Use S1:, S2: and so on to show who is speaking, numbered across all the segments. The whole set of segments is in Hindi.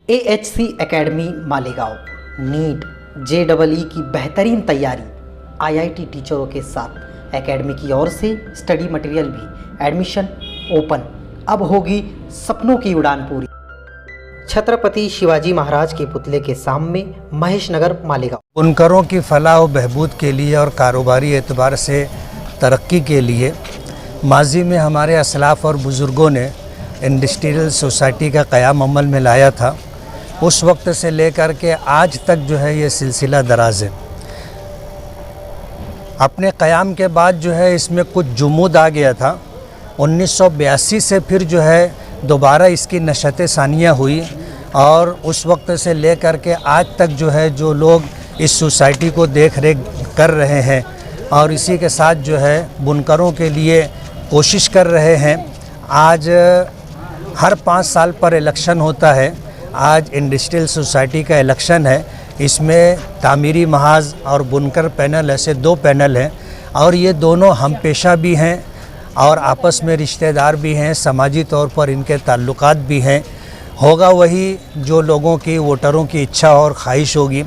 S1: AHC academy Malegaon NEET JEE की बेहतरीन तैयारी IIT टीचरों के साथ एकेडमी की ओर से स्टडी मटेरियल भी एडमिशन ओपन। अब होगी सपनों की उड़ान पूरी। छत्रपति शिवाजी महाराज के पुतले के सामने महेश नगर मालेगांव।
S2: बुनकरों की फलाह व बहबूद के लिए और कारोबारी एतबार से तरक्की के लिए माजी में हमारे असलाफ़ और बुज़ुर्गों ने इंडस्ट्रियल सोसाइटी का क़याम अमल में लाया था। उस वक्त से लेकर के आज तक जो है ये सिलसिला दराज है। अपने क़याम के बाद जो है इसमें कुछ जुमूद आ गया था। 1982 से फिर जो है दोबारा इसकी नशत सानियाँ हुई और उस वक्त से लेकर के आज तक जो है जो लोग इस सोसाइटी को देख रेख कर रहे हैं और इसी के साथ जो है बुनकरों के लिए कोशिश कर रहे हैं। आज हर 5 साल पर इलेक्शन होता है। आज इंडस्ट्रियल सोसाइटी का इलेक्शन है। इसमें तामीरी महाज और बुनकर पैनल ऐसे 2 पैनल हैं और ये दोनों हम पेशा भी हैं और आपस में रिश्तेदार भी हैं, समाजी तौर पर इनके ताल्लुकात भी हैं। होगा वही जो लोगों की वोटरों की इच्छा और ख्वाहिश होगी।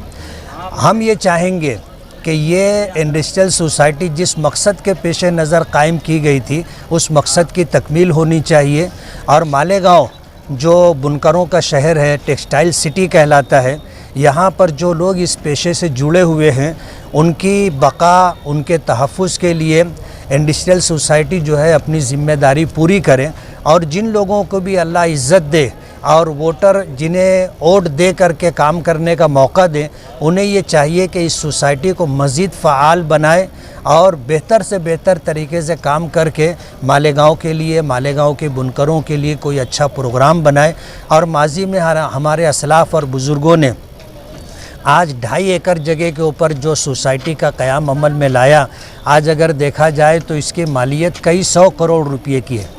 S2: हम ये चाहेंगे कि ये इंडस्ट्रियल सोसाइटी जिस मकसद के पेश नज़र कायम की गई थी उस मकसद की तकमील होनी चाहिए और मालेगांव जो बुनकरों का शहर है, टेक्सटाइल सिटी कहलाता है, यहाँ पर जो लोग इस पेशे से जुड़े हुए हैं उनकी बका, उनके तहफ़्फ़ुज़ के लिए इंडस्ट्रियल सोसाइटी जो है अपनी ज़िम्मेदारी पूरी करें और जिन लोगों को भी अल्लाह इज़्ज़त दे और वोटर जिन्हें वोट दे करके काम करने का मौका दें, उन्हें ये चाहिए कि इस सोसाइटी को मज़ीद फ़आल बनाए और बेहतर से बेहतर तरीके से काम करके मालेगांव के लिए, मालेगांव के बुनकरों के लिए कोई अच्छा प्रोग्राम बनाए। और माजी में हमारे असलाफ़ और बुज़ुर्गों ने आज 2.5 एकड़ जगह के ऊपर जो सोसाइटी का क़याम अमल में लाया, आज अगर देखा जाए तो इसकी मालियत कई 100 करोड़ रुपये की है।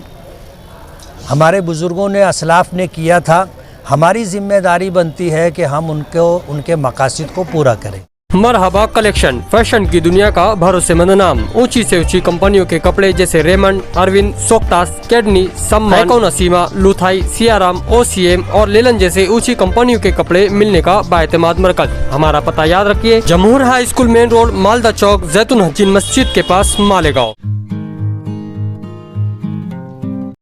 S2: हमारे बुज़ुर्गों ने, असलाफ़ ने किया था। हमारी ज़िम्मेदारी बनती है कि हम उनके मकासद को पूरा करें।
S3: मरहबा कलेक्शन, फैशन की दुनिया का भरोसेमंद नाम। ऊंची से ऊंची कंपनियों के कपड़े जैसे रेमंड, अरविंद, सोक्टास, कैडनी, सम्मान, नसीमा, लुथाई, सियाराम, OCM और लेलन जैसे ऊंची कंपनियों के कपड़े मिलने का बाएतमाद मरकज। हमारा पता याद रखिए, Jamhoor high school main road, Malda Chowk, Jaitoon Haseen मस्जिद के पास, मालेगांव।